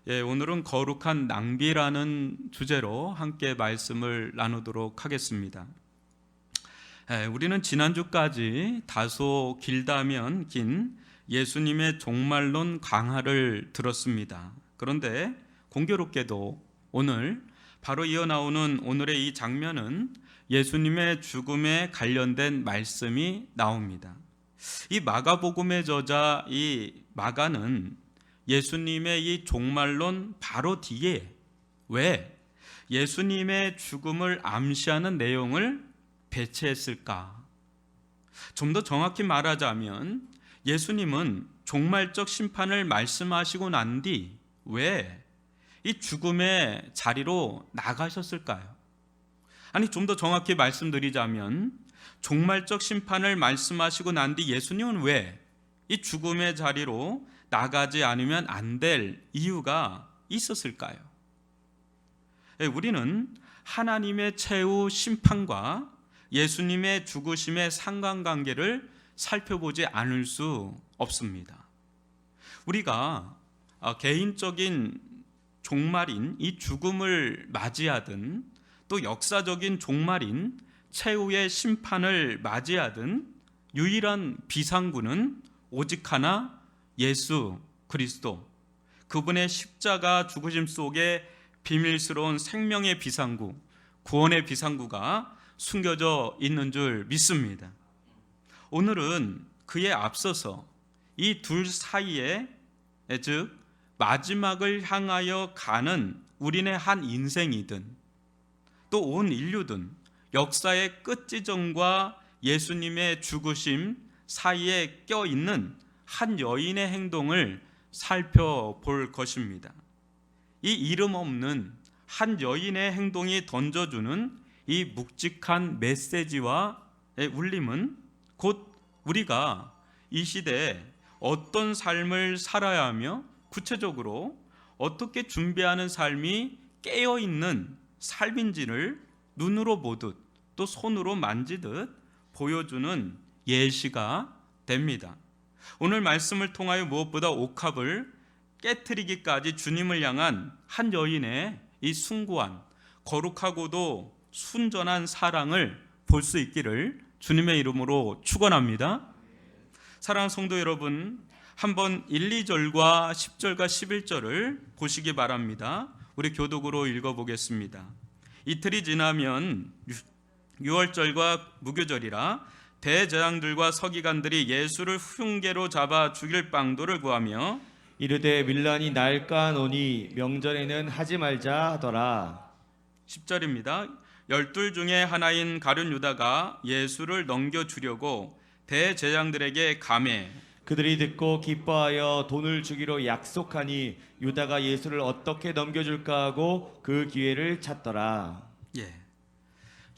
오늘은 거룩한 낭비라는 주제로 함께 말씀을 나누도록 하겠습니다. 우리는 지난주까지 다소 길다면 긴 예수님의 종말론 강화를 들었습니다. 그런데 공교롭게도 오늘 바로 이어나오는 오늘의 이 장면은 예수님의 죽음에 관련된 말씀이 나옵니다. 이 마가복음의 저자 이 마가는 예수님의 이 종말론 바로 뒤에 왜 예수님의 죽음을 암시하는 내용을 배치했을까? 좀 더 정확히 말하자면 예수님은 종말적 심판을 말씀하시고 난 뒤 왜 이 죽음의 자리로 나가셨을까요? 아니, 좀 더 정확히 말씀드리자면 종말적 심판을 말씀하시고 난 뒤 예수님은 왜 이 죽음의 자리로 나가지 않으면 안 될 이유가 있었을까요? 우리는 하나님의 최후 심판과 예수님의 죽으심의 상관관계를 살펴보지 않을 수 없습니다. 우리가 개인적인 종말인 이 죽음을 맞이하든 또 역사적인 종말인 최후의 심판을 맞이하든 유일한 비상구는 오직 하나 예수 그리스도, 그분의 십자가 죽으심 속에 비밀스러운 생명의 비상구, 구원의 비상구가 숨겨져 있는 줄 믿습니다. 오늘은 그에 앞서서 이 둘 사이에, 즉 마지막을 향하여 가는 우리네 한 인생이든 또 온 인류든 역사의 끝 지점과 예수님의 죽으심 사이에 껴있는 한 여인의 행동을 살펴볼 것입니다. 이 이름 없는 한 여인의 행동이 던져주는 이 묵직한 메시지와 울림은 곧 우리가 이 시대에 어떤 삶을 살아야 하며 구체적으로 어떻게 준비하는 삶이 깨어있는 삶인지를 눈으로 보듯 또 손으로 만지듯 보여주는 예시가 됩니다. 오늘 말씀을 통하여 무엇보다 옥합을 깨트리기까지 주님을 향한 한 여인의 이 숭고한 거룩하고도 순전한 사랑을 볼 수 있기를 주님의 이름으로 축원합니다. 사랑하는 성도 여러분, 한번 1, 2절과 10절과 11절을 보시기 바랍니다. 우리 교독으로 읽어보겠습니다. 이틀이 지나면 유월절과 무교절이라 대제사장들과 서기관들이 예수를 흉계로 잡아 죽일 방도를 구하며 이르되 밀란이 날까 노니 명절에는 하지 말자 하더라. 10절입니다. 12 중에 하나인 가룟 유다가 예수를 넘겨주려고 대제사장들에게 감해 그들이 듣고 기뻐하여 돈을 주기로 약속하니 유다가 예수를 어떻게 넘겨줄까 하고 그 기회를 찾더라.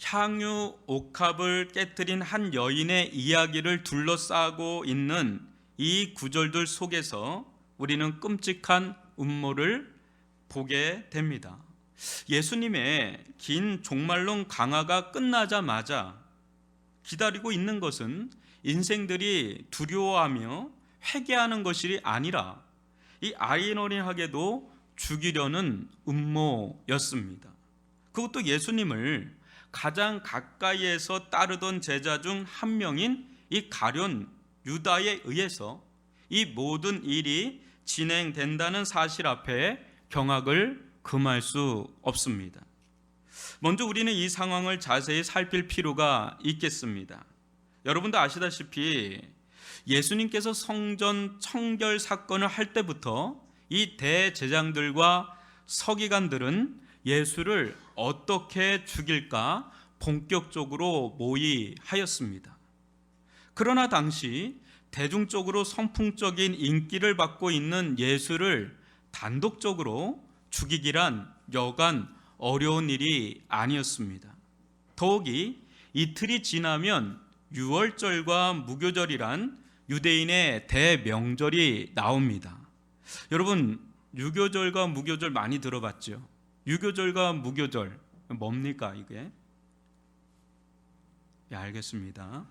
향유 옥합을 깨뜨린 한 여인의 이야기를 둘러싸고 있는 이 구절들 속에서 우리는 끔찍한 음모를 보게 됩니다. 예수님의 긴 종말론 강화가 끝나자마자 기다리고 있는 것은 인생들이 두려워하며 회개하는 것이 아니라 이 아이러니하게도 죽이려는 음모였습니다. 그것도 예수님을 가장 가까이에서 따르던 제자 중 한 명인 이 가룟 유다에 의해서 이 모든 일이 진행된다는 사실 앞에 경악을 금할 수 없습니다. 먼저 우리는 이 상황을 자세히 살필 필요가 있겠습니다. 여러분도 아시다시피 예수님께서 성전 청결 사건을 할 때부터 이 대제사장들과 서기관들은 예수를 어떻게 죽일까 본격적으로 모의하였습니다. 그러나 당시 대중적으로 선풍적인 인기를 받고 있는 예수를 단독적으로 죽이기란 여간 어려운 일이 아니었습니다. 더욱이 이틀이 지나면 유월절과 무교절이란 유대인의 대명절이 나옵니다. 여러분, 유교절과 무교절 많이 들어봤죠? 유교절과 무교절 뭡니까 이게? 알겠습니다.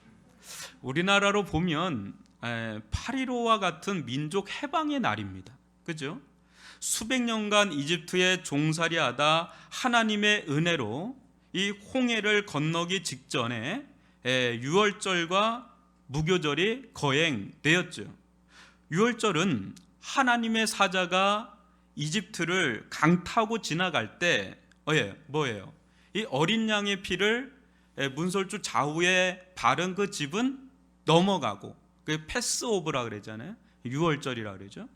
우리나라로 보면 8.15와 같은 민족 해방의 날입니다. 그죠? 수백 년간 이집트에 종살이하다 하나님의 은혜로 이 홍해를 건너기 직전에 유월절과 무교절이 거행되었죠. 유월절은 하나님의 사자가 이집트를 강타고 지나갈 때 뭐예요? 이 어린 양의 피를 문설주 좌우에 바른 그 집은 넘어가고, 그 패스오브라 그러잖아요. 유월절이라 그러죠.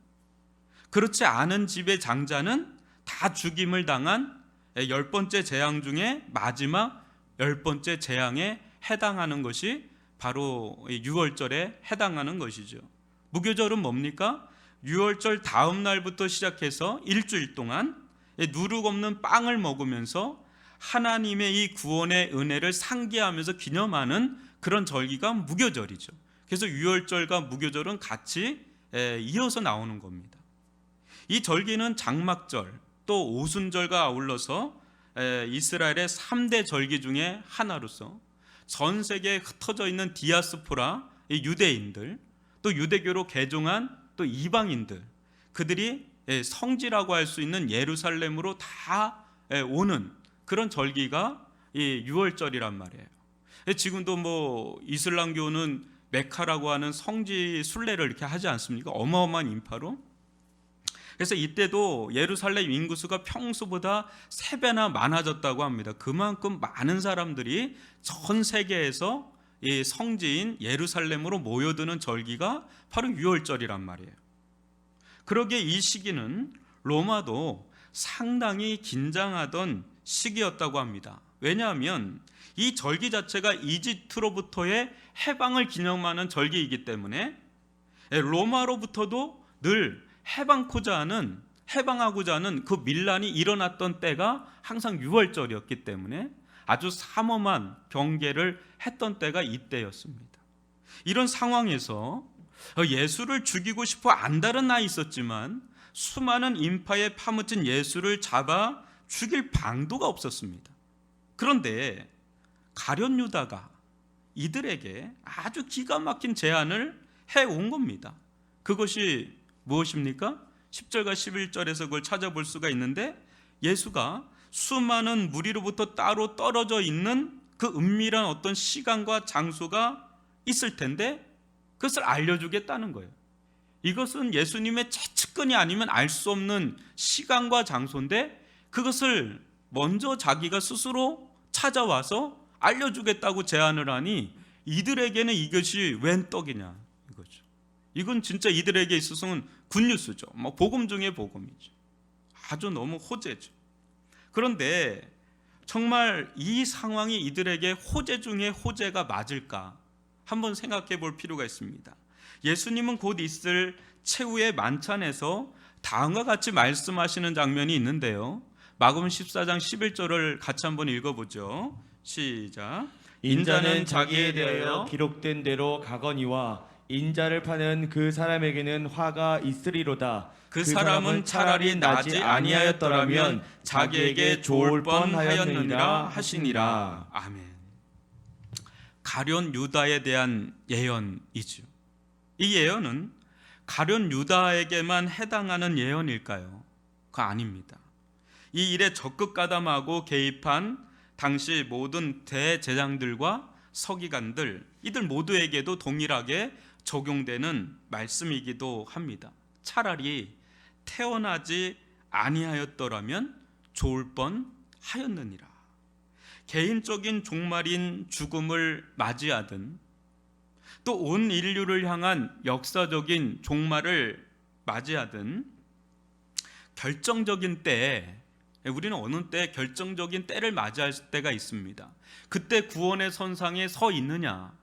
그렇지 않은 집의 장자는 다 죽임을 당한 10번째 재앙 중에 마지막 10번째 재앙에 해당하는 것이 바로 유월절에 해당하는 것이죠. 무교절은 뭡니까? 유월절 다음 날부터 시작해서 일주일 동안 누룩 없는 빵을 먹으면서 하나님의 이 구원의 은혜를 상기하면서 기념하는 그런 절기가 무교절이죠. 그래서 유월절과 무교절은 같이 이어서 나오는 겁니다. 이 절기는 장막절 또 오순절과 아울러서 이스라엘의 3대 절기 중에 하나로서 전 세계에 흩어져 있는 디아스포라 유대인들, 또 유대교로 개종한 또 이방인들, 그들이 성지라고 할 수 있는 예루살렘으로 다 오는 그런 절기가 이 유월절이란 말이에요. 지금도 뭐 이슬람교는 메카라고 하는 성지 순례를 이렇게 하지 않습니까? 어마어마한 인파로. 그래서 이때도 예루살렘 인구수가 평소보다 3배나 많아졌다고 합니다. 그만큼 많은 사람들이 전 세계에서 이 성지인 예루살렘으로 모여드는 절기가 바로 유월절이란 말이에요. 그러기에 이 시기는 로마도 상당히 긴장하던 시기였다고 합니다. 왜냐하면 이 절기 자체가 이집트로부터의 해방을 기념하는 절기이기 때문에 로마로부터도 늘 해방하고자 하는 그 밀란이 일어났던 때가 항상 유월절이었기 때문에 아주 삼엄한 경계를 했던 때가 이때였습니다. 이런 상황에서 예수를 죽이고 싶어 안달은 나 있었지만 수많은 인파에 파묻힌 예수를 잡아 죽일 방도가 없었습니다. 그런데 가룟 유다가 이들에게 아주 기가 막힌 제안을 해온 겁니다. 그것이 무엇입니까? 10절과 11절에서 그걸 찾아볼 수가 있는데, 예수가 수많은 무리로부터 따로 떨어져 있는 그 은밀한 어떤 시간과 장소가 있을 텐데 그것을 알려주겠다는 거예요. 이것은 예수님의 최측근이 아니면 알 수 없는 시간과 장소인데 그것을 먼저 자기가 스스로 찾아와서 알려주겠다고 제안을 하니 이들에게는 이것이 웬 떡이냐 이거죠. 이건 진짜 이들에게 있어서는 굿뉴스죠. 뭐 복음 중에 복음이죠. 아주 너무 호재죠. 그런데 정말 이 상황이 이들에게 호재 중에 호재가 맞을까 한번 생각해 볼 필요가 있습니다. 예수님은 곧 있을 최후의 만찬에서 다음과 같이 말씀하시는 장면이 있는데요. 마가복음 14장 11절을 같이 한번 읽어보죠. 시작. 인자는 자기에 대하여 기록된 대로 가거니와 인자를 파는 그 사람에게는 화가 있으리로다. 그 사람은 차라리 나지 아니하였더라면 자기에게 좋을 뻔하였느니라 하시니라. 아멘. 가룟 유다에 대한 예언이죠. 이 예언은 가룟 유다에게만 해당하는 예언일까요? 그거 아닙니다. 이 일에 적극 가담하고 개입한 당시 모든 대제장들과 서기관들, 이들 모두에게도 동일하게 적용되는 말씀이기도 합니다. 차라리 태어나지 아니하였더라면 좋을 뻔하였느니라. 개인적인 종말인 죽음을 맞이하든 또 온 인류를 향한 역사적인 종말을 맞이하든 결정적인 때에, 우리는 어느 때 결정적인 때를 맞이할 때가 있습니다. 그때 구원의 선상에 서 있느냐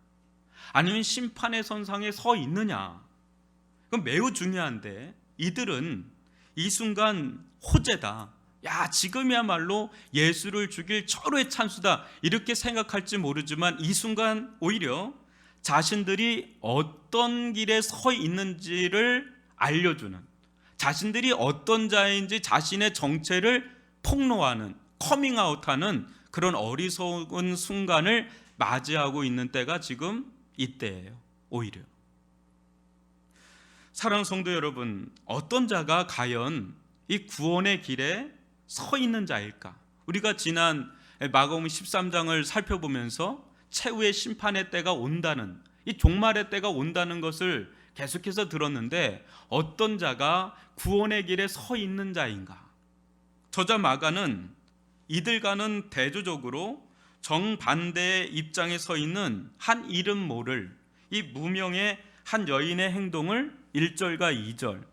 아니면 심판의 선상에 서 있느냐, 그건 매우 중요한데 이들은 이 순간 호재다, 야 지금이야말로 예수를 죽일 절호의 찬스다 이렇게 생각할지 모르지만 이 순간 오히려 자신들이 어떤 길에 서 있는지를 알려주는, 자신들이 어떤 자인지 자신의 정체를 폭로하는, 커밍아웃하는 그런 어리석은 순간을 맞이하고 있는 때가 지금 이때예요. 오히려 사랑하는 성도 여러분, 어떤 자가 과연 이 구원의 길에 서 있는 자일까? 우리가 지난 마가복음 13장을 살펴보면서 최후의 심판의 때가 온다는, 이 종말의 때가 온다는 것을 계속해서 들었는데 어떤 자가 구원의 길에 서 있는 자인가? 저자 마가는 이들과는 대조적으로 정반대의 입장에 서 있는 한 이름 모를 이 무명의 한 여인의 행동을 1절과 2절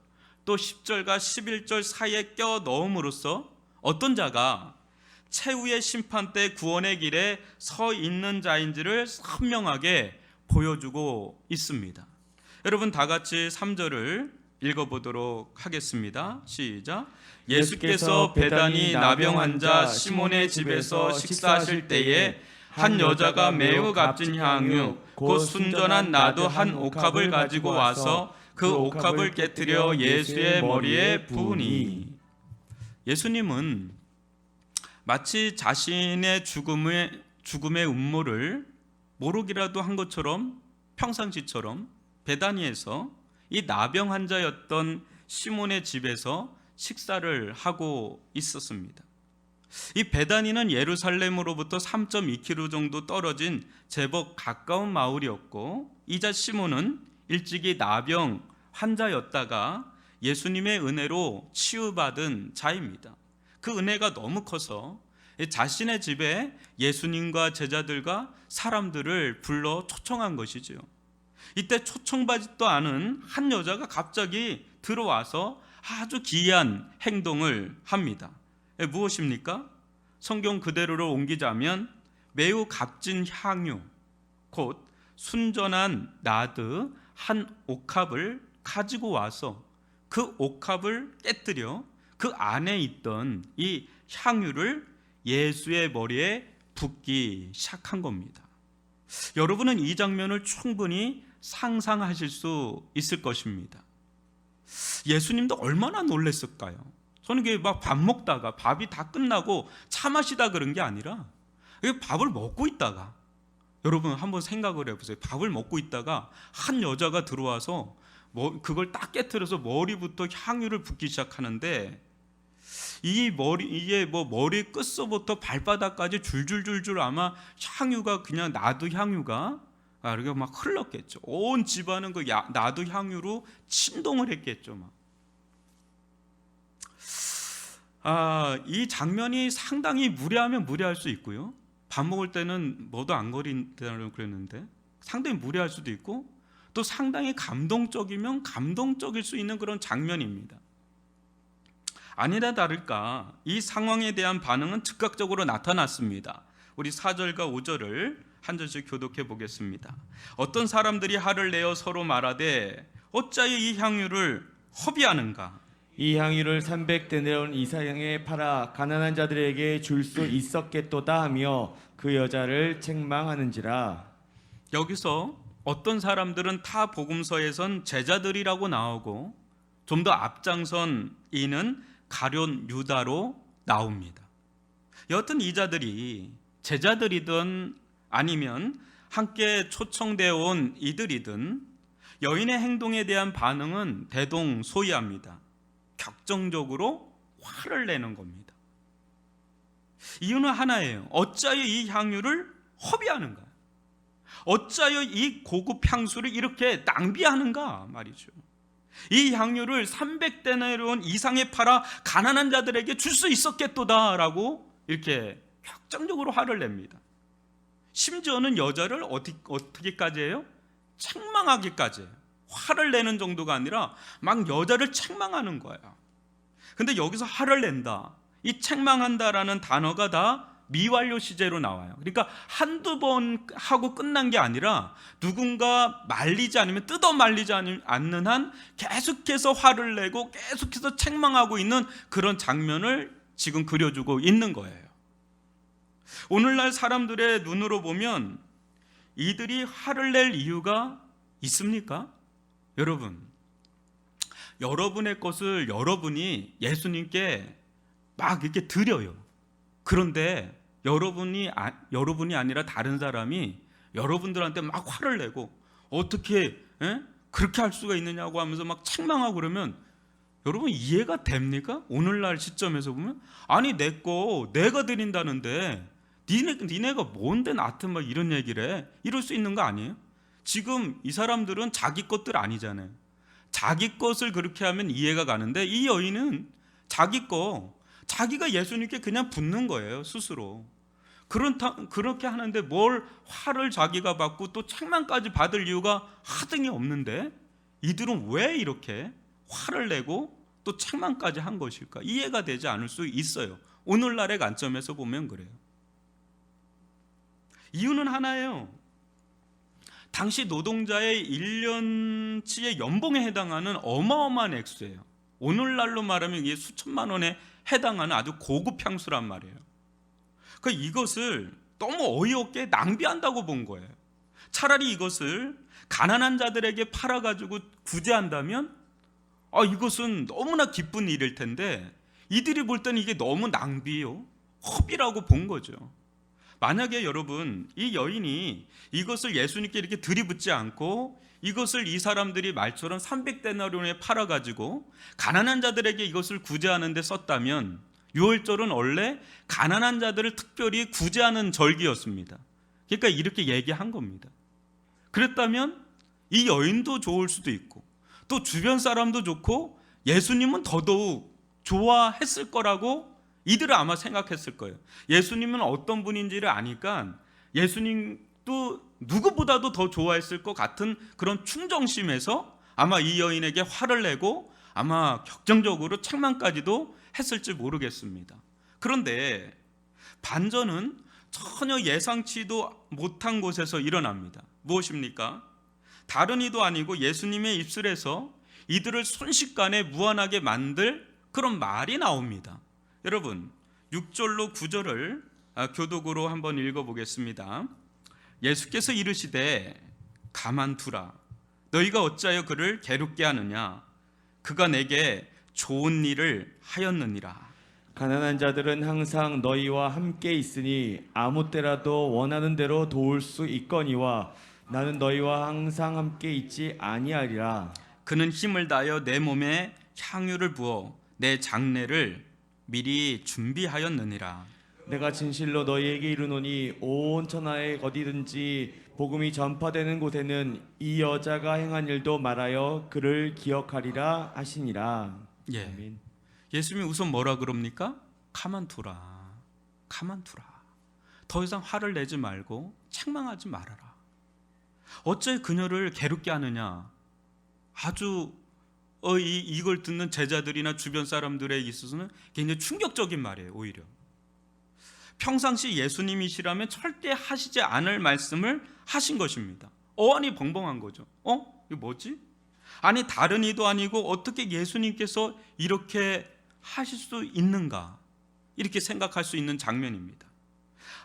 또 10절과 11절 사이에 껴 넣음으로써 어떤 자가 최후의 심판 때 구원의 길에 서 있는 자인지를 선명하게 보여주고 있습니다. 여러분 다 같이 3절을 읽어보도록 하겠습니다. 시작. 예수께서 베다니 나병 환자 시몬의 집에서 식사하실 때에 한 여자가 매우 값진 향유 곧 순전한 나도 한 옥합을 가지고 와서 그 옥합을 깨뜨려 예수의 머리에 부으니. 예수님은 마치 자신의 죽음의 음모를 모르기라도 한 것처럼 평상시처럼 베다니에서 이 나병 환자였던 시몬의 집에서 식사를 하고 있었습니다. 이 베다니는 예루살렘으로부터 3.2km 정도 떨어진 제법 가까운 마을이었고, 이자 시몬은 일찍이 나병 환자였다가 예수님의 은혜로 치유받은 자입니다. 그 은혜가 너무 커서 자신의 집에 예수님과 제자들과 사람들을 불러 초청한 것이죠. 이때 초청받지도 않은 한 여자가 갑자기 들어와서 아주 기이한 행동을 합니다. 무엇입니까? 성경 그대로로 옮기자면 매우 값진 향유 곧 순전한 나드 한 옥합을 가지고 와서 그 옥합을 깨뜨려 그 안에 있던 이 향유를 예수의 머리에 붓기 시작한 겁니다. 여러분은 이 장면을 충분히 상상하실 수 있을 것입니다. 예수님도 얼마나 놀랐을까요? 저는 이게 막 밥 먹다가 밥이 다 끝나고 차 마시다 그런 게 아니라 밥을 먹고 있다가, 여러분 한번 생각을 해보세요. 밥을 먹고 있다가 한 여자가 들어와서 그걸 딱 깨트려서 머리부터 향유를 붓기 시작하는데, 이게 머리 끝서부터 발바닥까지 줄줄줄줄 아마 향유가 그냥 나도 향유가 이렇게 막 흘렀겠죠. 온 집안은 그 나도 향유로 침동을 했겠죠. 이 장면이 상당히 무례하면 무례할 수 있고요. 밥 먹을 때는 뭐도 안 거린다고 그랬는데 상당히 무례할 수도 있고, 또 상당히 감동적이면 감동적일 수 있는 그런 장면입니다. 아니나 다를까 이 상황에 대한 반응은 즉각적으로 나타났습니다. 우리 4절과 5절을 한 절씩 교독해 보겠습니다. 어떤 사람들이 화를 내어 서로 말하되 어찌하여 이 향유를 허비하는가? 이 향유를 300데나리온 이상에 팔아 가난한 자들에게 줄 수 있었겠도다 하며 그 여자를 책망하는지라. 여기서 어떤 사람들은 타 복음서에선 제자들이라고 나오고 좀 더 앞장선 이는 가룟 유다로 나옵니다. 여하튼 이 자들이 제자들이든 아니면 함께 초청되어 온 이들이든 여인의 행동에 대한 반응은 대동소이합니다. 격정적으로 화를 내는 겁니다. 이유는 하나예요. 어찌하여 이 향유를 허비하는가? 어찌하여 이 고급 향수를 이렇게 낭비하는가 말이죠. 이 향유를 300데나리온 이상에 팔아 가난한 자들에게 줄 수 있었겠도다 라고 이렇게 격정적으로 화를 냅니다. 심지어는 여자를 어떻게까지 해요? 책망하기까지 해요. 화를 내는 정도가 아니라 막 여자를 책망하는 거야. 근데 여기서 화를 낸다, 이 책망한다라는 단어가 다 미완료 시제로 나와요. 그러니까 한두 번 하고 끝난 게 아니라 누군가 말리지 않으면 뜯어 말리지 않는 한 계속해서 화를 내고 계속해서 책망하고 있는 그런 장면을 지금 그려주고 있는 거예요. 오늘날 사람들의 눈으로 보면 이들이 화를 낼 이유가 있습니까? 여러분의 것을 여러분이 예수님께 막 이렇게 드려요. 그런데 여러분이 아니라 다른 사람이 여러분들한테 막 화를 내고 어떻게 그렇게 할 수가 있느냐고 하면서 막 책망하고 그러면 여러분 이해가 됩니까? 오늘날 시점에서 보면 아니 내 거 내가 드린다는데 니네가 뭔데 나한테 막 이런 얘기를 해? 이럴 수 있는 거 아니에요? 지금 이 사람들은 자기 것들 아니잖아요. 자기 것을 그렇게 하면 이해가 가는데 이 여인은 자기 거 자기가 예수님께 그냥 붙는 거예요 스스로. 그렇게 하는데 뭘 화를 자기가 받고 또 책망까지 받을 이유가 하등이 없는데 이들은 왜 이렇게 화를 내고 또 책망까지 한 것일까? 이해가 되지 않을 수 있어요. 오늘날의 관점에서 보면 그래요. 이유는 하나예요. 당시 노동자의 1년치의 연봉에 해당하는 어마어마한 액수예요. 오늘날로 말하면 이게 수천만 원에 해당하는 아주 고급 향수란 말이에요. 그러니까 이것을 너무 어이없게 낭비한다고 본 거예요. 차라리 이것을 가난한 자들에게 팔아가지고 구제한다면 이것은 너무나 기쁜 일일 텐데 이들이 볼 때는 이게 너무 낭비요, 허비라고 본 거죠. 만약에 여러분 이 여인이 이것을 예수님께 이렇게 들이붓지 않고 이것을 이 사람들이 말처럼 300데나리온에 팔아가지고 가난한 자들에게 이것을 구제하는 데 썼다면 유월절은 원래 가난한 자들을 특별히 구제하는 절기였습니다. 그러니까 이렇게 얘기한 겁니다. 그랬다면 이 여인도 좋을 수도 있고 또 주변 사람도 좋고 예수님은 더더욱 좋아했을 거라고 이들은 아마 생각했을 거예요. 예수님은 어떤 분인지를 아니까 예수님도 누구보다도 더 좋아했을 것 같은 그런 충정심에서 아마 이 여인에게 화를 내고 아마 격정적으로 책망까지도 했을지 모르겠습니다. 그런데 반전은 전혀 예상치도 못한 곳에서 일어납니다. 무엇입니까? 다른 이도 아니고 예수님의 입술에서 이들을 순식간에 무한하게 만들 그런 말이 나옵니다. 여러분 6절로 9절을 교독으로 한번 읽어보겠습니다. 예수께서 이르시되 가만두라. 너희가 어찌하여 그를 괴롭게 하느냐. 그가 내게 좋은 일을 하였느니라. 가난한 자들은 항상 너희와 함께 있으니 아무 때라도 원하는 대로 도울 수 있거니와 나는 너희와 항상 함께 있지 아니하리라. 그는 힘을 다하여 내 몸에 향유를 부어 내 장례를 미리 준비하였느니라. 내가 진실로 너희에게 이르노니 온 천하에 어디든지 복음이 전파되는 곳에는 이 여자가 행한 일도 말하여 그를 기억하리라 하시니라. 예. 아멘. 예수님이 우선 뭐라 그럽니까? 가만두라. 가만두라. 더 이상 화를 내지 말고 책망하지 말아라. 어째 그녀를 괴롭게 하느냐? 아주 이걸 듣는 제자들이나 주변 사람들에 있어서는 굉장히 충격적인 말이에요. 오히려 평상시 예수님이시라면 절대 하시지 않을 말씀을 하신 것입니다. 어안이 벙벙한 거죠. 이거 뭐지? 아니 다른 이도 아니고 어떻게 예수님께서 이렇게 하실 수 있는가? 이렇게 생각할 수 있는 장면입니다.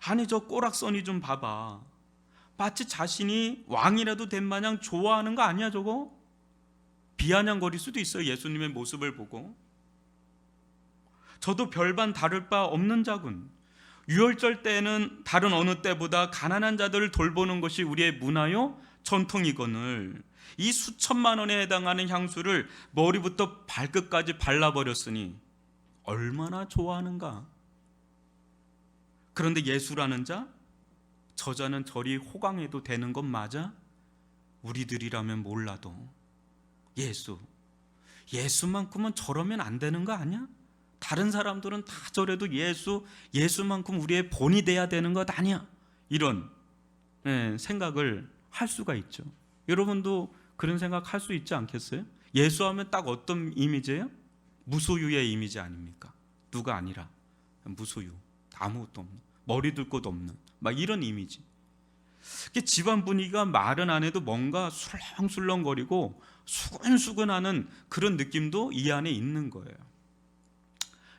아니 저 꼬락서니 좀 봐봐. 마치 자신이 왕이라도 된 마냥 좋아하는 거 아니야 저거? 비아냥거릴 수도 있어요. 예수님의 모습을 보고. 저도 별반 다를 바 없는 자군. 유월절 때에는 다른 어느 때보다 가난한 자들을 돌보는 것이 우리의 문화요 전통이거늘 이 수천만 원에 해당하는 향수를 머리부터 발끝까지 발라버렸으니 얼마나 좋아하는가. 그런데 예수라는 자, 저자는 저리 호강해도 되는 건 맞아? 우리들이라면 몰라도 예수만큼은 저러면 안 되는 거 아니야? 다른 사람들은 다 저래도 예수만큼 우리의 본이 돼야 되는 것 아니야? 이런 생각을 할 수가 있죠. 여러분도 그런 생각 할 수 있지 않겠어요? 예수하면 딱 어떤 이미지예요? 무소유의 이미지 아닙니까? 누가 아니라 무소유, 아무것도 없는, 머리 둘 곳 없는 막 이런 이미지. 집안 분위기가 말은 안 해도 뭔가 술렁술렁거리고 수근수근하는 그런 느낌도 이 안에 있는 거예요.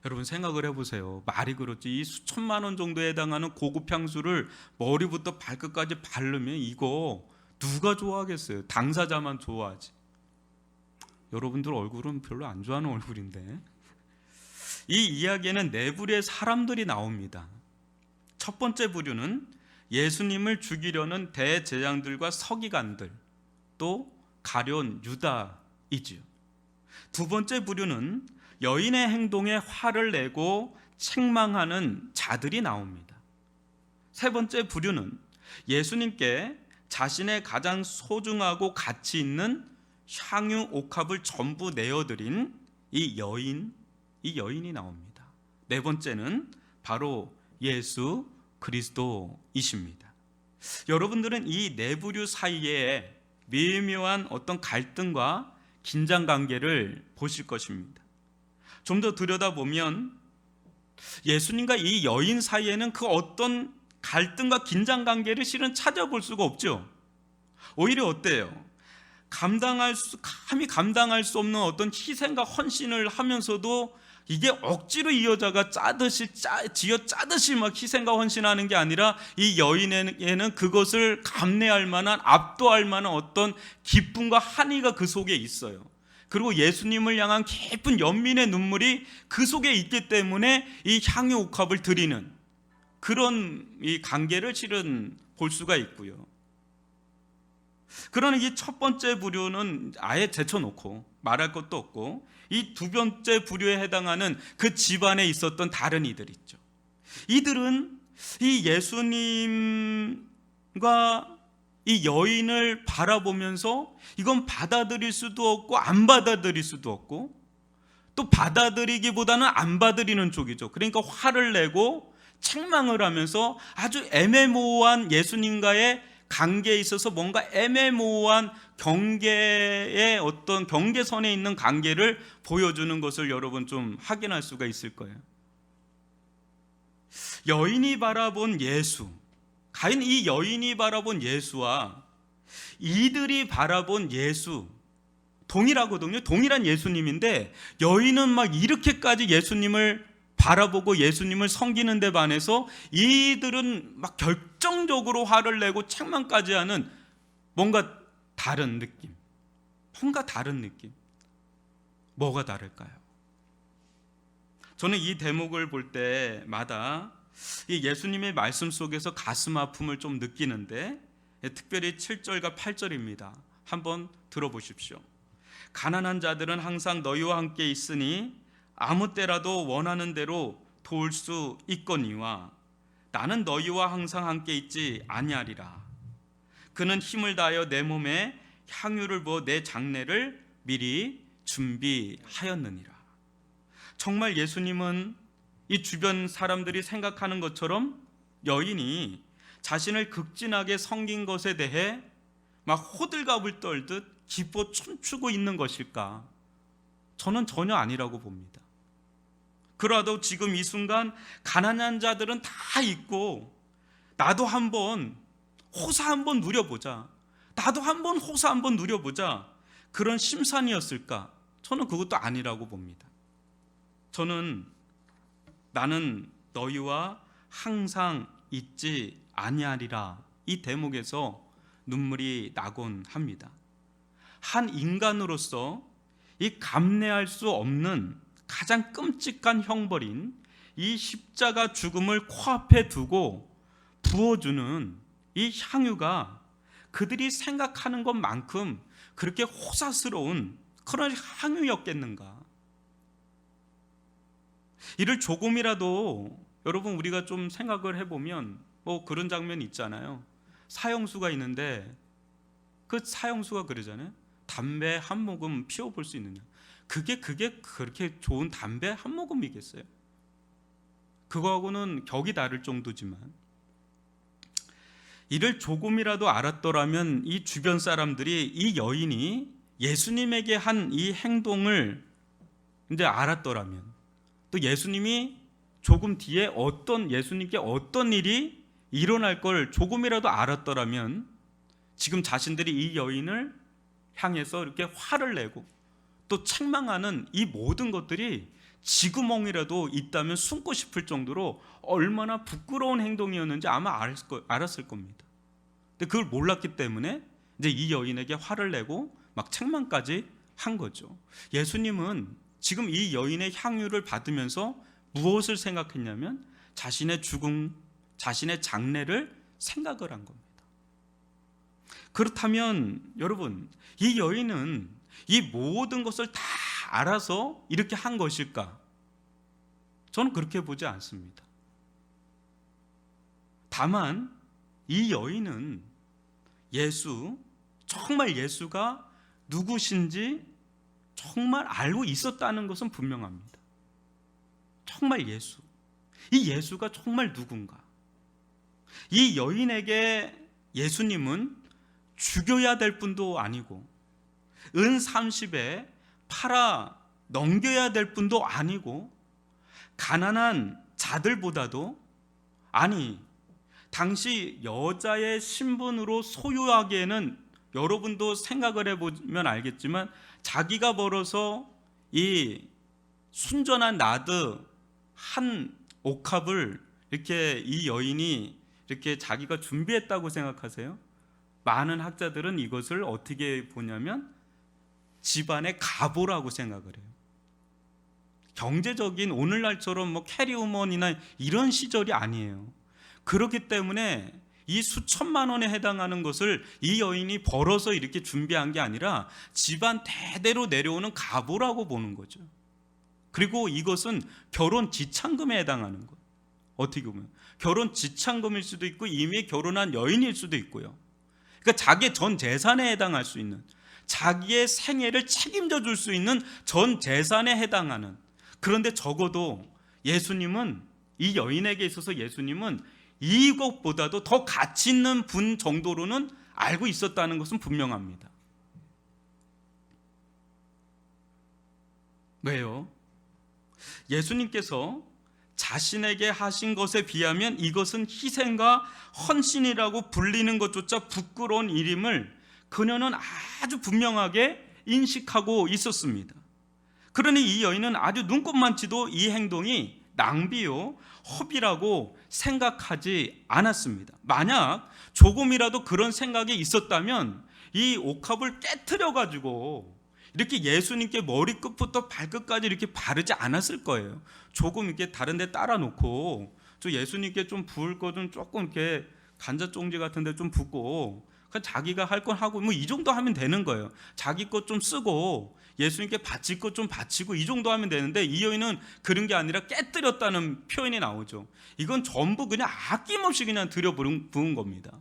여러분 생각을 해보세요. 말이 그렇지 이 수천만 원 정도에 해당하는 고급 향수를 머리부터 발끝까지 바르면 이거 누가 좋아하겠어요? 당사자만 좋아하지. 여러분들 얼굴은 별로 안 좋아하는 얼굴인데. 이 이야기에는 네 부류의 사람들이 나옵니다. 첫 번째 부류는 예수님을 죽이려는 대제사장들과 서기관들, 또 가룟 유다이지요. 두 번째 부류는 여인의 행동에 화를 내고 책망하는 자들이 나옵니다. 세 번째 부류는 예수님께 자신의 가장 소중하고 가치 있는 향유 옥합을 전부 내어드린 이 여인이 나옵니다. 네 번째는 바로 예수 그리스도이십니다. 여러분들은 이 네 부류 사이에 미묘한 어떤 갈등과 긴장 관계를 보실 것입니다. 좀 더 들여다보면 예수님과 이 여인 사이에는 그 어떤 갈등과 긴장 관계를 실은 찾아볼 수가 없죠. 오히려 어때요? 감히 감당할 수 없는 어떤 희생과 헌신을 하면서도 이게 억지로 이 여자가 쥐어짜듯이 막 희생과 헌신하는 게 아니라 이 여인에게는 그것을 감내할 만한, 압도할 만한 어떤 기쁨과 한의가 그 속에 있어요. 그리고 예수님을 향한 깊은 연민의 눈물이 그 속에 있기 때문에 이 향유 옥합을 드리는 그런 이 관계를 실은 볼 수가 있고요. 그러나 이 첫 번째 부류는 아예 제쳐놓고 말할 것도 없고, 이 두 번째 부류에 해당하는 그 집안에 있었던 다른 이들 있죠. 이들은 이 예수님과 이 여인을 바라보면서 이건 받아들일 수도 없고 안 받아들일 수도 없고, 또 받아들이기보다는 안 받아들이는 쪽이죠. 그러니까 화를 내고 책망을 하면서 아주 애매모호한 예수님과의 관계에 있어서 뭔가 애매모호한 경계의 어떤 경계선에 있는 관계를 보여주는 것을 여러분 좀 확인할 수가 있을 거예요. 여인이 바라본 예수, 과연 이 여인이 바라본 예수와 이들이 바라본 예수 동일하거든요. 동일한 예수님인데 여인은 막 이렇게까지 예수님을 바라보고 예수님을 섬기는 데 반해서 이들은 막 결정적으로 화를 내고 책망까지 하는 뭔가 다른 느낌. 뭐가 다를까요? 저는 이 대목을 볼 때마다 이 예수님의 말씀 속에서 가슴 아픔을 좀 느끼는데, 특별히 7절과 8절입니다. 한번 들어보십시오. 가난한 자들은 항상 너희와 함께 있으니 아무 때라도 원하는 대로 도울 수 있거니와 나는 너희와 항상 함께 있지 아니하리라. 그는 힘을 다하여 내 몸에 향유를 부어 내 장례를 미리 준비하였느니라. 정말 예수님은 이 주변 사람들이 생각하는 것처럼 여인이 자신을 극진하게 섬긴 것에 대해 막 호들갑을 떨듯 기뻐 춤추고 있는 것일까? 저는 전혀 아니라고 봅니다. 그러도 지금 이 순간 가난한 자들은 다 있고 나도 한번 호사 한번 누려보자, 그런 심산이었을까? 저는 그것도 아니라고 봅니다. 저는 나는 너희와 항상 있지 아니하리라, 이 대목에서 눈물이 나곤 합니다. 한 인간으로서 이 감내할 수 없는 가장 끔찍한 형벌인 이 십자가 죽음을 코앞에 두고 부어주는 이 향유가 그들이 생각하는 것만큼 그렇게 호사스러운 그런 향유였겠는가? 이를 조금이라도 여러분 우리가 좀 생각을 해보면 뭐 그런 장면이 있잖아요. 사형수가 있는데 그 사형수가 그러잖아요. 담배 한 모금 피워볼 수 있느냐? 그게 그렇게 좋은 담배 한 모금이겠어요? 그거하고는 격이 다를 정도지만, 이를 조금이라도 알았더라면 이 주변 사람들이 이 여인이 예수님에게 한 이 행동을 이제 알았더라면, 또 예수님이 조금 뒤에 예수님께 어떤 일이 일어날 걸 조금이라도 알았더라면 지금 자신들이 이 여인을 향해서 이렇게 화를 내고 또 책망하는 이 모든 것들이 지구멍이라도 있다면 숨고 싶을 정도로 얼마나 부끄러운 행동이었는지 아마 알았을 겁니다. 근데 그걸 몰랐기 때문에 이제 이 여인에게 화를 내고 막 책망까지 한 거죠. 예수님은 지금 이 여인의 향유를 받으면서 무엇을 생각했냐면 자신의 죽음, 자신의 장례를 생각을 한 겁니다. 그렇다면 여러분, 이 여인은 이 모든 것을 다 알아서 이렇게 한 것일까? 저는 그렇게 보지 않습니다. 다만 이 여인은 정말 예수가 누구신지 정말 알고 있었다는 것은 분명합니다. 정말 이 예수가 정말 누군가? 이 여인에게 예수님은 죽여야 될 분도 아니고 은 30에 팔아 넘겨야 될 분도 아니고 가난한 자들보다도 당시 여자의 신분으로 소유하기에는 여러분도 생각을 해보면 알겠지만 자기가 벌어서 이 순전한 나드 한 옥합을 이렇게 이 여인이 이렇게 자기가 준비했다고 생각하세요? 많은 학자들은 이것을 어떻게 보냐면 집안의 가보라고 생각을 해요. 경제적인 오늘날처럼 뭐 캐리우먼이나 이런 시절이 아니에요. 그렇기 때문에 이 수천만 원에 해당하는 것을 이 여인이 벌어서 이렇게 준비한 게 아니라 집안 대대로 내려오는 가보라고 보는 거죠. 그리고 이것은 결혼 지참금에 해당하는 것. 어떻게 보면 결혼 지참금일 수도 있고 이미 결혼한 여인일 수도 있고요. 그러니까 자기의 전 재산에 해당할 수 있는, 자기의 생애를 책임져 줄 수 있는 전 재산에 해당하는. 그런데 적어도 예수님은, 이 여인에게 있어서 예수님은 이것보다도 더 가치 있는 분 정도로는 알고 있었다는 것은 분명합니다. 왜요? 예수님께서 자신에게 하신 것에 비하면 이것은 희생과 헌신이라고 불리는 것조차 부끄러운 일임을 그녀는 아주 분명하게 인식하고 있었습니다. 그러니 이 여인은 아주 눈꼽만치도 이 행동이 낭비요, 허비라고 생각하지 않았습니다. 만약 조금이라도 그런 생각이 있었다면 이 옥합을 깨트려 가지고 이렇게 예수님께 머리끝부터 발끝까지 이렇게 바르지 않았을 거예요. 조금 이렇게 다른 데 따라 놓고 저 예수님께 좀 부을 거 좀 조금 이렇게 간자종지 같은 데 좀 붓고 그냥 자기가 할 건 하고 뭐 이 정도 하면 되는 거예요. 자기 것 좀 쓰고 예수님께 바칠 것 좀 바치고 이 정도 하면 되는데 이 여인은 그런 게 아니라 깨뜨렸다는 표현이 나오죠. 이건 전부 그냥 아낌없이 그냥 들여 부은 겁니다.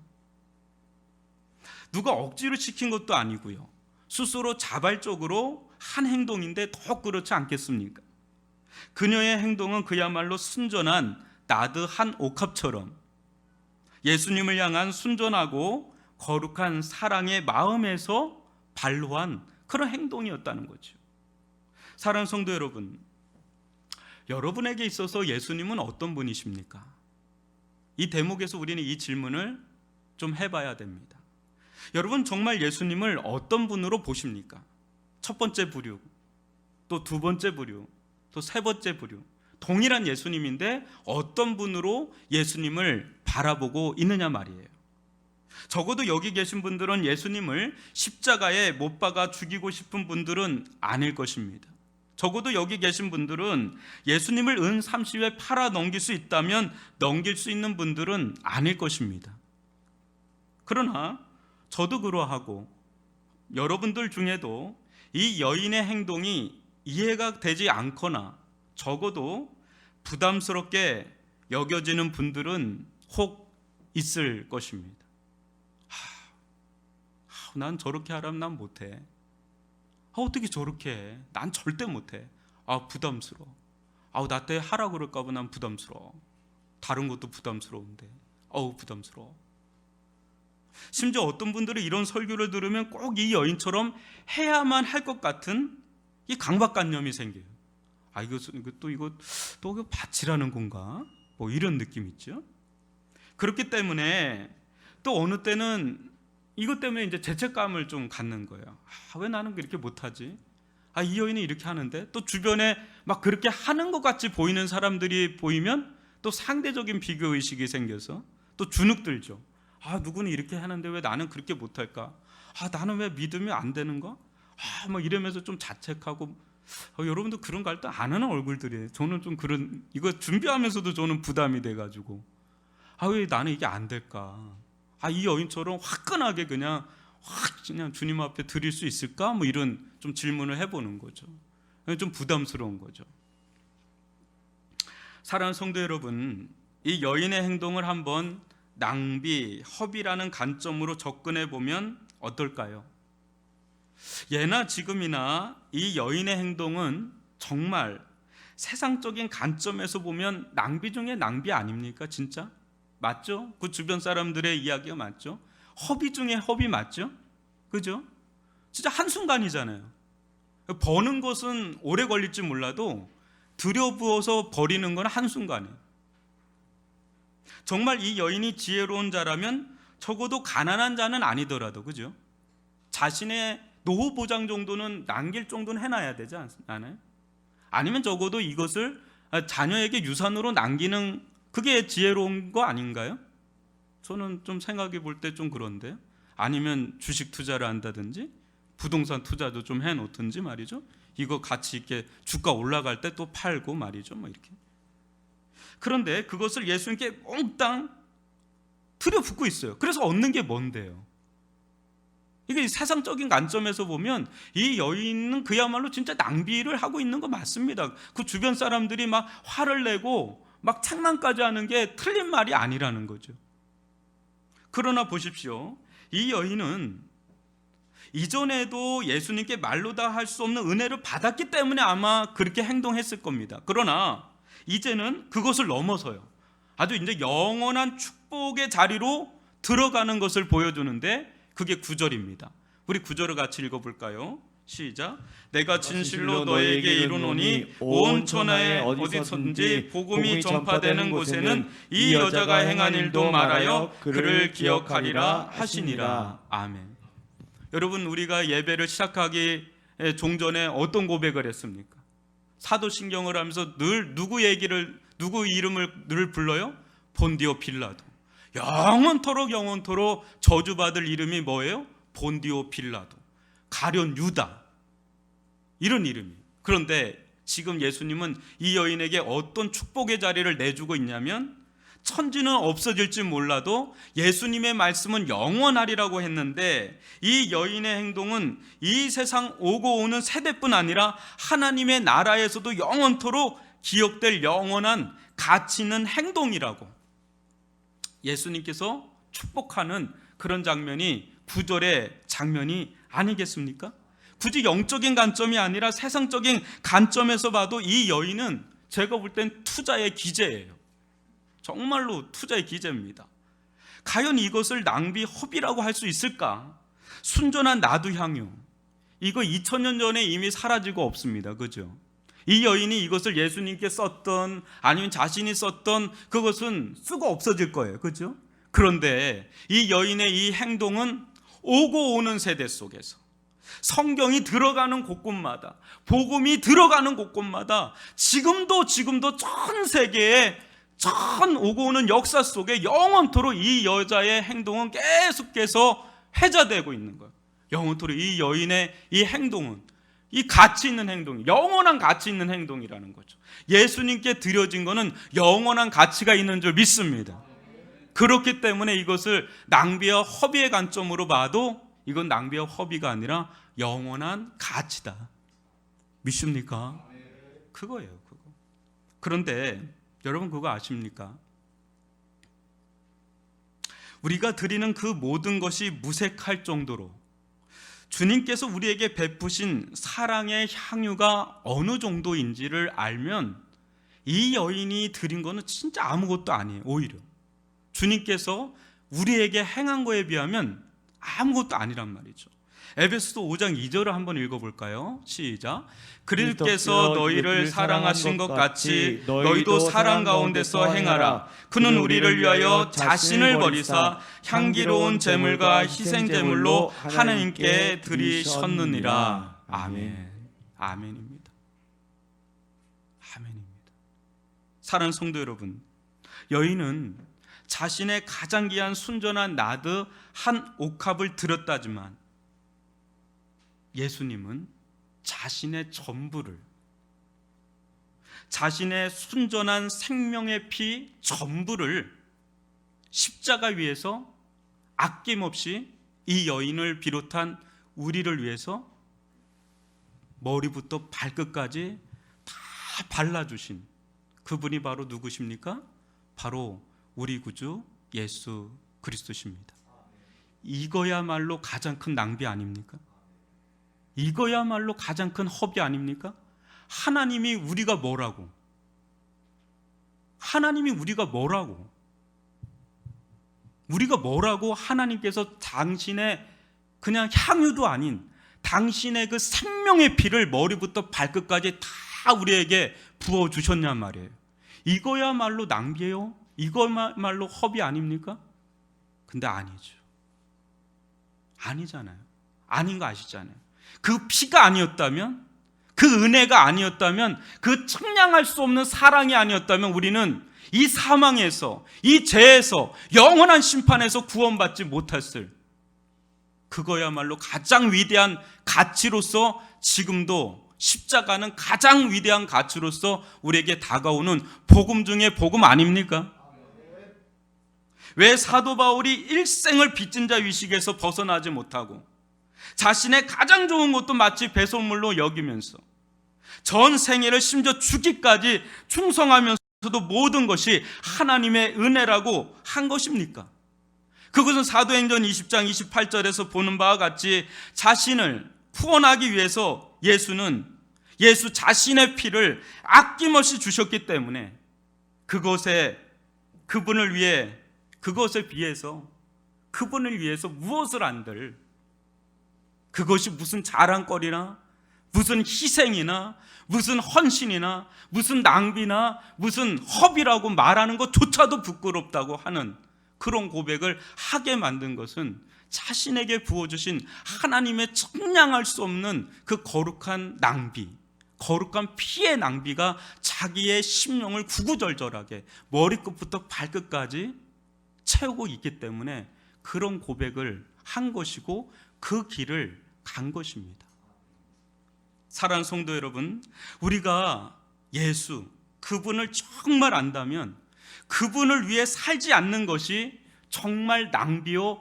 누가 억지로 시킨 것도 아니고요. 스스로 자발적으로 한 행동인데 더 그렇지 않겠습니까? 그녀의 행동은 그야말로 순전한 나드 한 옥합처럼 예수님을 향한 순전하고 거룩한 사랑의 마음에서 발로한 그런 행동이었다는 거죠. 사랑하는 성도 여러분, 여러분에게 있어서 예수님은 어떤 분이십니까? 이 대목에서 우리는 이 질문을 좀 해봐야 됩니다. 여러분 정말 예수님을 어떤 분으로 보십니까? 첫 번째 부류, 또 두 번째 부류, 또 세 번째 부류, 동일한 예수님인데 어떤 분으로 예수님을 바라보고 있느냐 말이에요. 적어도 여기 계신 분들은 예수님을 십자가에 못 박아 죽이고 싶은 분들은 아닐 것입니다. 적어도 여기 계신 분들은 예수님을 은 30에 팔아 넘길 수 있다면 넘길 수 있는 분들은 아닐 것입니다. 그러나 저도 그러하고 여러분들 중에도 이 여인의 행동이 이해가 되지 않거나 적어도 부담스럽게 여겨지는 분들은 혹 있을 것입니다. 난 저렇게 하라면 난 못해. 어떻게 저렇게 해? 난 절대 못해. 부담스러워. 나 때 하라 그럴까 봐 난 부담스러워. 다른 것도 부담스러운데. 부담스러워. 심지어 어떤 분들은 이런 설교를 들으면 꼭 이 여인처럼 해야만 할 것 같은 이 강박관념이 생겨요. 이거 바치라는 건가? 뭐 이런 느낌 있죠. 그렇기 때문에 또 어느 때는 이것 때문에 이제 죄책감을 좀 갖는 거예요. 왜 나는 이렇게 못하지? 이 여인이 이렇게 하는데 또 주변에 막 그렇게 하는 것 같이 보이는 사람들이 보이면 또 상대적인 비교의식이 생겨서 또 주눅 들죠. 누구는 이렇게 하는데 왜 나는 그렇게 못할까? 나는 왜 믿으면 안 되는가? 뭐 이러면서 좀 자책하고 여러분도 그런 거 할 때 안 하는 얼굴들이에요. 저는 좀 이거 준비하면서도 저는 부담이 돼가지고 왜 나는 이게 안 될까? 이 여인처럼 화끈하게 그냥 주님 앞에 드릴 수 있을까? 뭐 이런 좀 질문을 해보는 거죠. 좀 부담스러운 거죠. 사랑하는 성도 여러분, 이 여인의 행동을 한번 낭비, 허비라는 관점으로 접근해 보면 어떨까요? 예나 지금이나 이 여인의 행동은 정말 세상적인 관점에서 보면 낭비 중에 낭비 아닙니까? 진짜? 맞죠? 그 주변 사람들의 이야기가 맞죠? 허비 중에 허비 맞죠? 그죠? 진짜 한순간이잖아요. 버는 것은 오래 걸릴지 몰라도 들여부어서 버리는 건 한순간이에요. 정말 이 여인이 지혜로운 자라면 적어도 가난한 자는 아니더라도, 그죠? 자신의 노후 보장 정도는 남길 정도는 해놔야 되지 않아요? 아니면 적어도 이것을 자녀에게 유산으로 남기는, 그게 지혜로운 거 아닌가요? 저는 좀 생각해 볼 때 좀 그런데요. 아니면 주식 투자를 한다든지 부동산 투자도 좀 해놓든지 말이죠. 이거 같이 이렇게 주가 올라갈 때 또 팔고 말이죠. 뭐 이렇게. 그런데 그것을 예수님께 몽땅 들여붓고 있어요. 그래서 얻는 게 뭔데요? 이게 세상적인 관점에서 보면 이 여인은 그야말로 진짜 낭비를 하고 있는 거 맞습니다. 그 주변 사람들이 막 화를 내고 막 책망까지 하는 게 틀린 말이 아니라는 거죠. 그러나 보십시오. 이 여인은 이전에도 예수님께 말로 다 할 수 없는 은혜를 받았기 때문에 아마 그렇게 행동했을 겁니다. 그러나 이제는 그것을 넘어서요. 아주 이제 영원한 축복의 자리로 들어가는 것을 보여주는데 그게 9절입니다. 우리 9절을 같이 읽어볼까요? 시작. 내가 진실로 너에게 이르노니 온 천하에 어디서든지 복음이 전파되는 곳에는 이 여자가 행한 일도 말하여 그를 기억하리라 하시니라. 아멘. 여러분, 우리가 예배를 시작하기 종전에 어떤 고백을 했습니까? 사도신경을 하면서 늘 누구 이름을 늘 불러요? 본디오 빌라도. 영원토록 저주받을 이름이 뭐예요? 본디오 빌라도, 가룟 유다, 이런 이름이. 그런데 지금 예수님은 이 여인에게 어떤 축복의 자리를 내주고 있냐면, 천지는 없어질지 몰라도 예수님의 말씀은 영원하리라고 했는데 이 여인의 행동은 이 세상 오고 오는 세대뿐 아니라 하나님의 나라에서도 영원토록 기억될 영원한 가치 있는 행동이라고 예수님께서 축복하는 그런 장면이 9절의 장면이 아니겠습니까? 굳이 영적인 관점이 아니라 세상적인 관점에서 봐도 이 여인은 제가 볼 땐 투자의 기재예요. 정말로 투자의 기재입니다. 과연 이것을 낭비, 허비라고 할 수 있을까? 순전한 나도 향유, 이거 2000년 전에 이미 사라지고 없습니다. 그죠? 이 여인이 이것을 예수님께 썼던 아니면 자신이 썼던 그것은 쓰고 없어질 거예요. 그죠? 그런데 이 여인의 이 행동은 오고 오는 세대 속에서 성경이 들어가는 곳곳마다, 복음이 들어가는 곳곳마다 지금도 전 세계에 전 오고 오는 역사 속에 영원토록 이 여자의 행동은 계속해서 회자되고 있는 거예요. 영원토록 이 여인의 이 행동은, 이 가치 있는 행동이 영원한 가치 있는 행동이라는 거죠. 예수님께 드려진 거는 영원한 가치가 있는 줄 믿습니다. 그렇기 때문에 이것을 낭비와 허비의 관점으로 봐도 이건 낭비와 허비가 아니라 영원한 가치다. 믿습니까? 그거예요, 그거. 그런데 여러분, 그거 아십니까? 우리가 드리는 그 모든 것이 무색할 정도로 주님께서 우리에게 베푸신 사랑의 향유가 어느 정도인지를 알면 이 여인이 드린 거는 진짜 아무것도 아니에요. 오히려 주님께서 우리에게 행한 거에 비하면 아무것도 아니란 말이죠. 에베소서 5장 2절을 한번 읽어볼까요? 시작. 그리스도께서 너희를 사랑하신 것 같이 너희도 사랑 가운데서 행하라. 그는 우리를 위하여 자신을 버리사 향기로운 제물과 희생 제물로 하나님께 드리셨느니라. 아멘. 아멘입니다. 아멘입니다. 사랑하는 성도 여러분, 여인은 자신의 가장 귀한 순전한 나드 한 옥합을 드렸다지만 예수님은 자신의 전부를, 자신의 순전한 생명의 피 전부를 십자가 위에서 아낌없이 이 여인을 비롯한 우리를 위해서 머리부터 발끝까지 다 발라주신 그분이 바로 누구십니까? 바로 우리 구주 예수 그리스도십니다. 이거야말로 가장 큰 낭비 아닙니까? 이거야말로 가장 큰 허비 아닙니까? 하나님이 우리가 뭐라고? 하나님이 우리가 뭐라고? 우리가 뭐라고 하나님께서 당신의 그냥 향유도 아닌 당신의 그 생명의 피를 머리부터 발끝까지 다 우리에게 부어주셨냔 말이에요. 이거야말로 낭비예요? 이거야말로 허비 아닙니까? 근데 아니죠. 아니잖아요. 아닌 거 아시잖아요. 그 피가 아니었다면, 그 은혜가 아니었다면, 그 측량할 수 없는 사랑이 아니었다면 우리는 이 사망에서, 이 죄에서, 영원한 심판에서 구원받지 못했을, 그거야말로 가장 위대한 가치로서 지금도 십자가는 가장 위대한 가치로서 우리에게 다가오는 복음 중에 복음 아닙니까? 왜 사도 바울이 일생을 빚진 자 위식에서 벗어나지 못하고 자신의 가장 좋은 것도 마치 배설물로 여기면서 전 생애를 심지어 죽기까지 충성하면서도 모든 것이 하나님의 은혜라고 한 것입니까? 그것은 사도행전 20장 28절에서 보는 바와 같이 자신을 구원하기 위해서 예수 자신의 피를 아낌없이 주셨기 때문에 그것에 비해서 그분을 위해서 무엇을 안들, 그것이 무슨 자랑거리나 무슨 희생이나 무슨 헌신이나 무슨 낭비나 무슨 허비라고 말하는 것조차도 부끄럽다고 하는 그런 고백을 하게 만든 것은 자신에게 부어주신 하나님의 측량할 수 없는 그 거룩한 낭비, 거룩한 피의 낭비가 자기의 심령을 구구절절하게 머리끝부터 발끝까지 채우고 있기 때문에 그런 고백을 한 것이고 그 길을 간 것입니다. 사랑하는 성도 여러분, 우리가 예수, 그분을 정말 안다면 그분을 위해 살지 않는 것이 정말 낭비요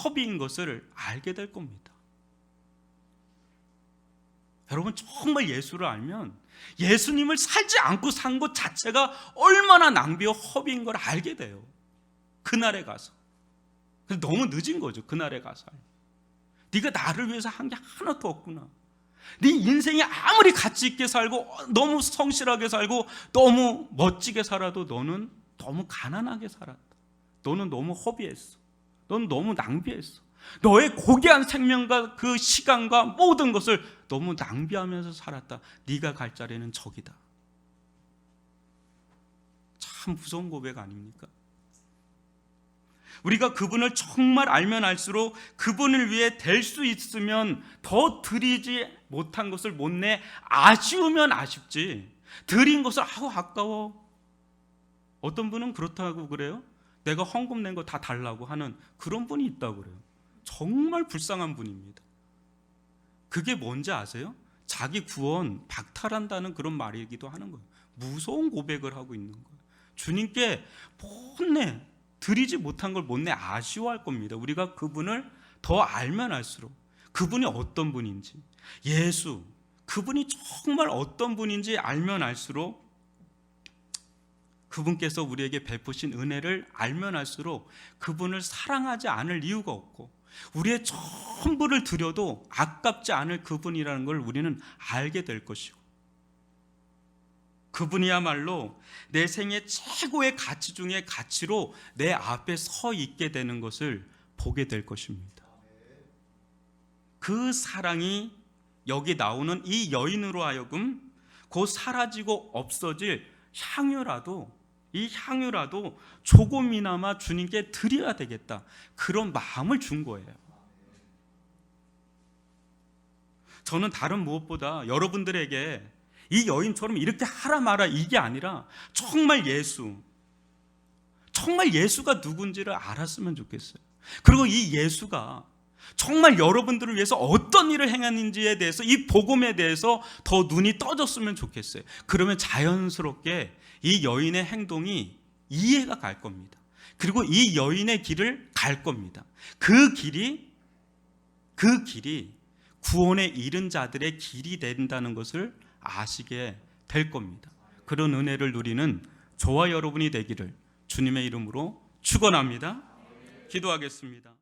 허비인 것을 알게 될 겁니다. 여러분, 정말 예수를 알면 예수님을 살지 않고 산 것 자체가 얼마나 낭비요 허비인 걸 알게 돼요. 그날에 가서. 너무 늦은 거죠. 그날에 가서. 네가 나를 위해서 한 게 하나도 없구나. 네 인생이 아무리 가치 있게 살고 너무 성실하게 살고 너무 멋지게 살아도 너는 너무 가난하게 살았다. 너는 너무 허비했어. 너는 너무 낭비했어. 너의 고귀한 생명과 그 시간과 모든 것을 너무 낭비하면서 살았다. 네가 갈 자리는 저기다. 참 무서운 고백 아닙니까? 우리가 그분을 정말 알면 알수록 그분을 위해 될 수 있으면 더 드리지 못한 것을 못 내 아쉬우면 아쉽지, 드린 것을 아까워. 어떤 분은 그렇다고 그래요. 내가 헌금 낸 거 다 달라고 하는 그런 분이 있다고 그래요. 정말 불쌍한 분입니다. 그게 뭔지 아세요? 자기 구원 박탈한다는 그런 말이기도 하는 거예요. 무서운 고백을 하고 있는 거예요. 주님께 못내 드리지 못한 걸 못내 아쉬워할 겁니다. 우리가 그분을 더 알면 알수록 그분이 어떤 분인지, 예수 그분이 정말 어떤 분인지 알면 알수록, 그분께서 우리에게 베푸신 은혜를 알면 알수록 그분을 사랑하지 않을 이유가 없고 우리의 전부를 드려도 아깝지 않을 그분이라는 걸 우리는 알게 될 것이고, 그분이야말로 내 생의 최고의 가치 중의 가치로 내 앞에 서 있게 되는 것을 보게 될 것입니다. 그 사랑이 여기 나오는 이 여인으로 하여금 곧 사라지고 없어질 이 향유라도 조금이나마 주님께 드려야 되겠다, 그런 마음을 준 거예요. 저는 다른 무엇보다 여러분들에게 이 여인처럼 이렇게 하라 마라 이게 아니라 정말 예수가 누군지를 알았으면 좋겠어요. 그리고 이 예수가 정말 여러분들을 위해서 어떤 일을 행했는지에 대해서, 이 복음에 대해서 더 눈이 떠졌으면 좋겠어요. 그러면 자연스럽게 이 여인의 행동이 이해가 갈 겁니다. 그리고 이 여인의 길을 갈 겁니다. 그 길이 구원에 이른 자들의 길이 된다는 것을 아시게 될 겁니다. 그런 은혜를 누리는 저와 여러분이 되기를 주님의 이름으로 축원합니다. 기도하겠습니다.